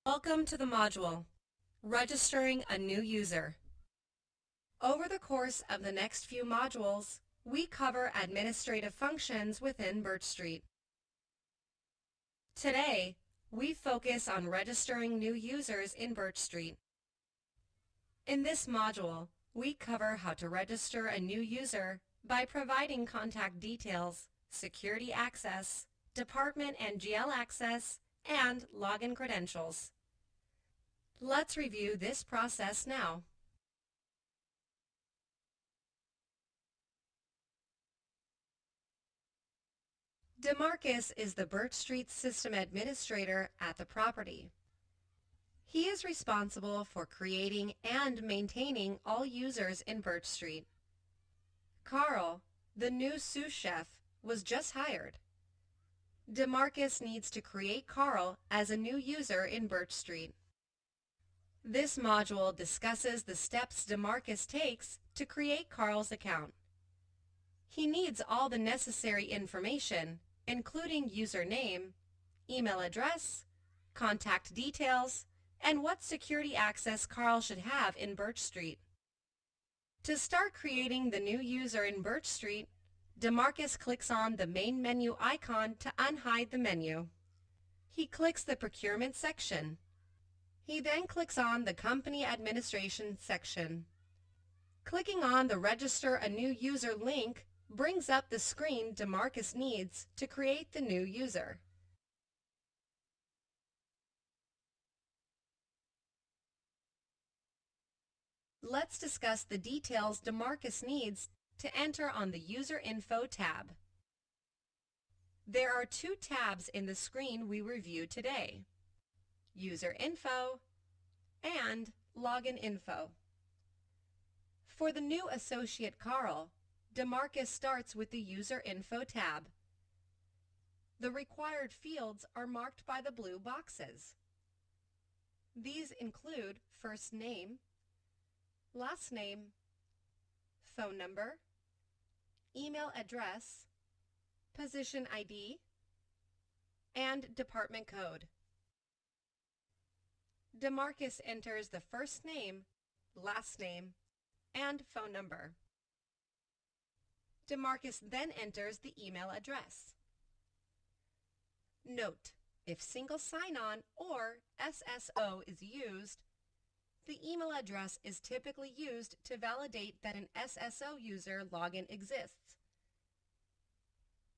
Welcome to the module, Registering a New User. Over the course of the next few modules, we cover administrative functions within Birch Street. Today, we focus on registering new users in Birch Street. In this module, we cover how to register a new user by providing contact details, security access, department and GL access, and login credentials. Let's review this process now. DeMarcus is the Birch Street System Administrator at the property. He is responsible for creating and maintaining all users in Birch Street. Carl, the new sous chef, was just hired. DeMarcus needs to create Carl as a new user in Birch Street. This module discusses the steps DeMarcus takes to create Carl's account. He needs all the necessary information, including username, email address, contact details, and what security access Carl should have in Birch Street. To start creating the new user in Birch Street, DeMarcus clicks on the main menu icon to unhide the menu. He clicks the procurement section. He then clicks on the company administration section. Clicking on the Register a New User link brings up the screen DeMarcus needs to create the new user. Let's discuss the details DeMarcus needs to enter on the User Info tab. There are two tabs in the screen we review today: User Info and Login Info. For the new associate Carl, DeMarcus starts with the User Info tab. The required fields are marked by the blue boxes. These include first name, last name, phone number, email address, position ID, and department code. DeMarcus enters the first name, last name, and phone number. DeMarcus then enters the email address. Note: if single sign-on or SSO is used, the email address is typically used to validate that an SSO user login exists.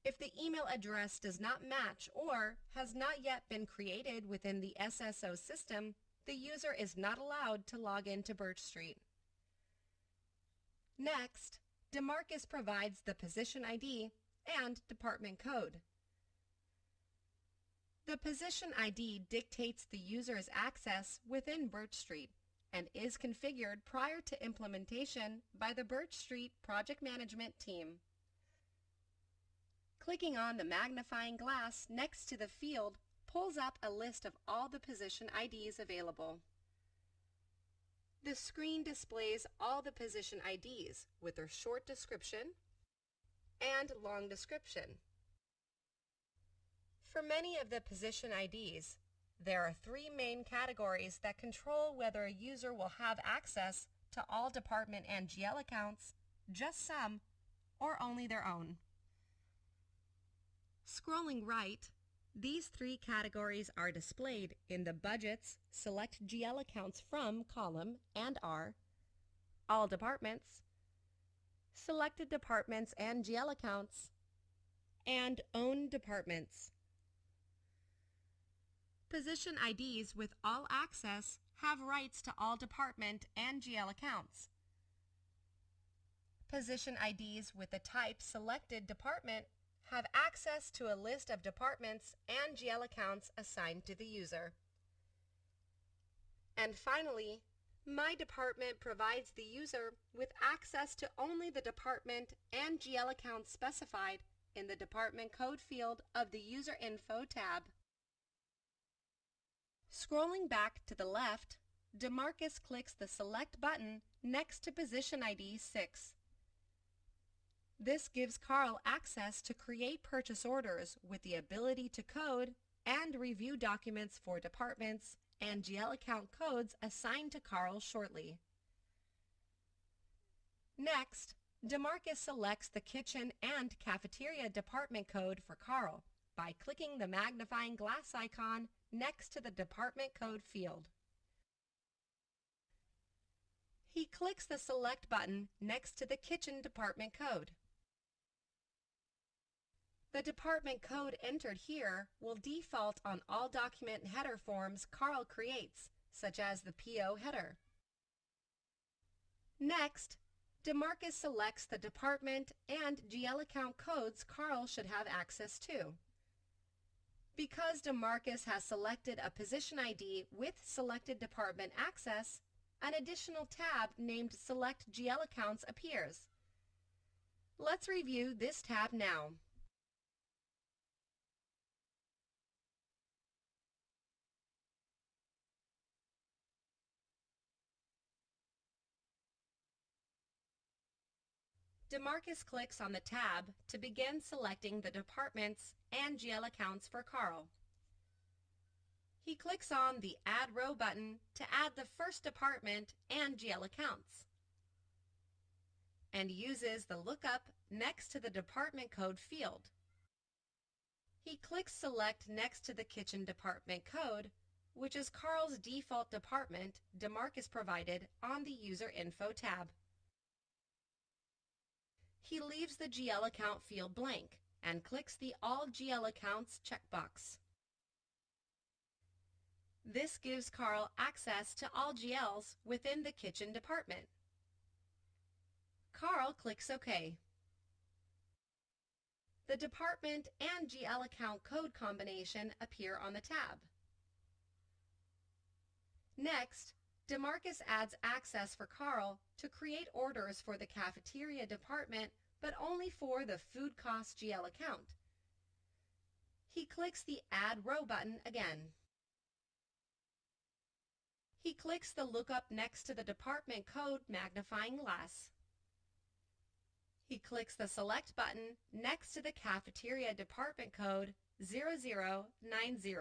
If the email address does not match or has not yet been created within the SSO system, the user is not allowed to log into Birch Street. Next, DeMarcus provides the position ID and department code. The position ID dictates the user's access within Birch Street and is configured prior to implementation by the Birch Street Project Management team. Clicking on the magnifying glass next to the field pulls up a list of all the position IDs available. The screen displays all the position IDs with their short description and long description. For many of the position IDs, there are three main categories that control whether a user will have access to all department and GL accounts, just some, or only their own. Scrolling right, these three categories are displayed in the Budgets Select GL Accounts From column and are All Departments, Selected Departments and GL Accounts, and Own Departments. Position IDs with all access have rights to all department and GL accounts. Position IDs with the type Selected Department have access to a list of departments and GL accounts assigned to the user. And finally, My Department provides the user with access to only the department and GL accounts specified in the department code field of the User Info tab. Scrolling back to the left, DeMarcus clicks the Select button next to Position ID 6. This gives Carl access to create purchase orders with the ability to code and review documents for departments and GL account codes assigned to Carl shortly. Next, DeMarcus selects the kitchen and cafeteria department code for Carl by clicking the magnifying glass icon next to the department code field. He clicks the Select button next to the kitchen department code. The department code entered here will default on all document header forms Carl creates, such as the PO header. Next, DeMarcus selects the department and GL account codes Carl should have access to. Because DeMarcus has selected a position ID with selected department access, an additional tab named Select GL Accounts appears. Let's review this tab now. DeMarcus clicks on the tab to begin selecting the departments and GL accounts for Carl. He clicks on the Add Row button to add the first department and GL accounts, and uses the lookup next to the department code field. He clicks Select next to the kitchen department code, which is Carl's default department DeMarcus provided on the User Info tab. He leaves the GL account field blank and clicks the All GL Accounts checkbox. This gives Carl access to all GLs within the kitchen department. Carl clicks OK. The department and GL account code combination appear on the tab. Next, DeMarcus adds access for Carl to create orders for the cafeteria department, but only for the food cost GL account. He clicks the Add Row button again. He clicks the lookup next to the department code magnifying glass. He clicks the Select button next to the cafeteria department code 0090.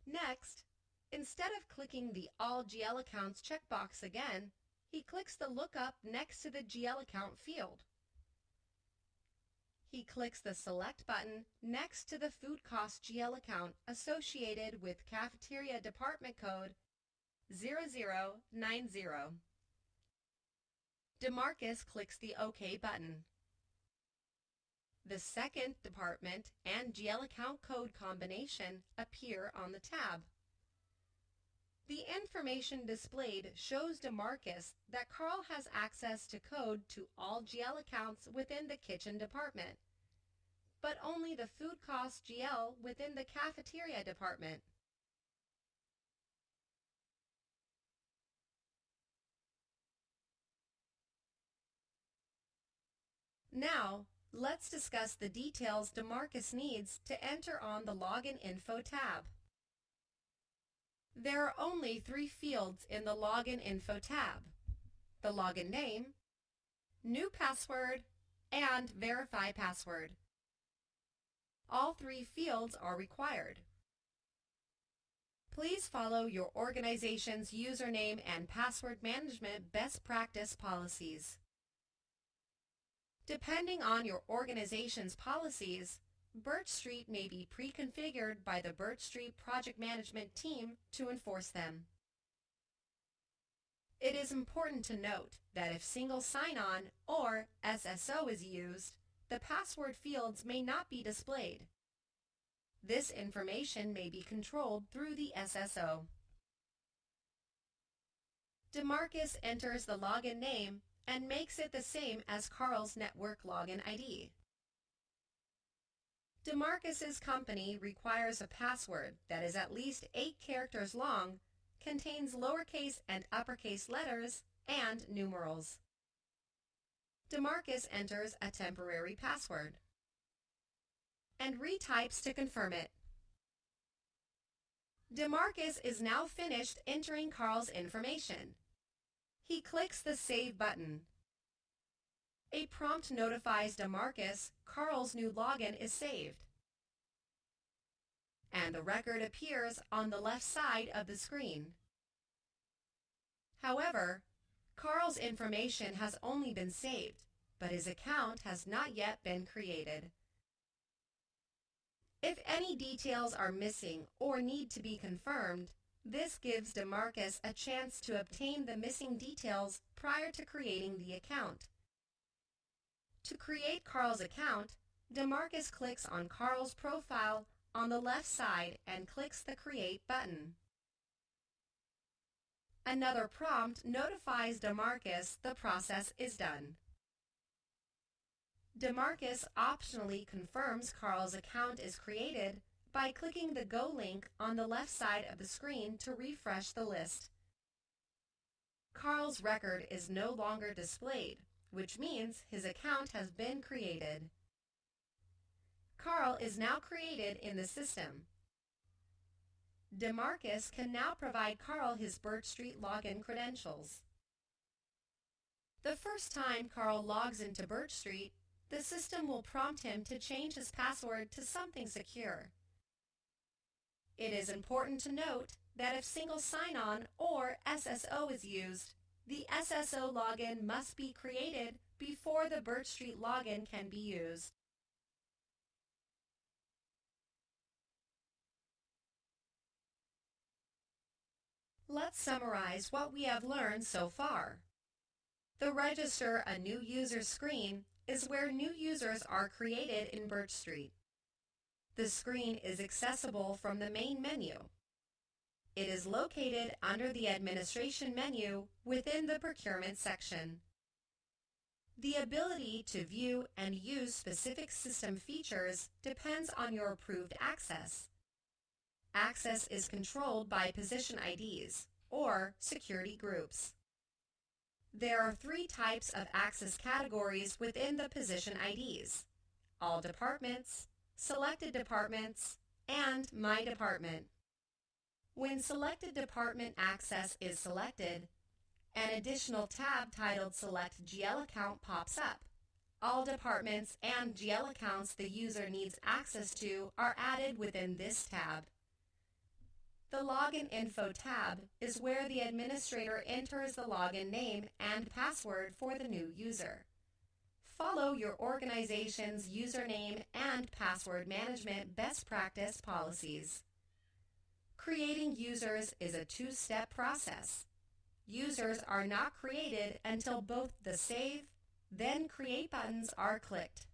Next, instead of clicking the All GL Accounts checkbox again, he clicks the lookup next to the GL account field. He clicks the Select button next to the food cost GL account associated with cafeteria department code 0090. DeMarcus clicks the OK button. The second department and GL account code combination appear on the tab. The information displayed shows DeMarcus that Carl has access to code to all GL accounts within the kitchen department, but only the food cost GL within the cafeteria department. Now, let's discuss the details DeMarcus needs to enter on the Login Info tab. There are only 3 fields in the Login Info tab: the login name, new password, and verify password. All 3 fields are required. Please follow your organization's username and password management best practice policies. Depending on your organization's policies, Birch Street may be pre-configured by the Birch Street Project Management team to enforce them. It is important to note that if single sign-on or SSO is used, the password fields may not be displayed. This information may be controlled through the SSO. DeMarcus enters the login name and makes it the same as Carl's network login ID. DeMarcus's company requires a password that is at least 8 characters long, contains lowercase and uppercase letters, and numerals. DeMarcus enters a temporary password and retypes to confirm it. DeMarcus is now finished entering Carl's information. He clicks the Save button. A prompt notifies DeMarcus Carl's new login is saved. and the record appears on the left side of the screen. However, Carl's information has only been saved, but his account has not yet been created. If any details are missing or need to be confirmed, this gives DeMarcus a chance to obtain the missing details prior to creating the account. To create Carl's account, DeMarcus clicks on Carl's profile on the left side and clicks the Create button. Another prompt notifies DeMarcus the process is done. DeMarcus optionally confirms Carl's account is created by clicking the Go link on the left side of the screen to refresh the list. Carl's record is no longer displayed, which means his account has been created. Carl is now created in the system. DeMarcus can now provide Carl his Birch Street login credentials. The first time Carl logs into Birch Street, the system will prompt him to change his password to something secure. It is important to note that if single sign-on or SSO is used, the SSO login must be created before the Birch Street login can be used. Let's summarize what we have learned so far. The Register a New User screen is where new users are created in Birch Street. The screen is accessible from the main menu. It is located under the Administration menu within the Procurement section. The ability to view and use specific system features depends on your approved access. Access is controlled by position IDs, or security groups. There are 3 types of access categories within the position IDs: All Departments, Selected Departments, and My Department. When Selected Department access is selected, an additional tab titled Select GL Account pops up. All departments and GL accounts the user needs access to are added within this tab. The Login Info tab is where the administrator enters the login name and password for the new user. Follow your organization's username and password management best practice policies. Creating users is a 2-step process. Users are not created until both the Save, then Create buttons are clicked.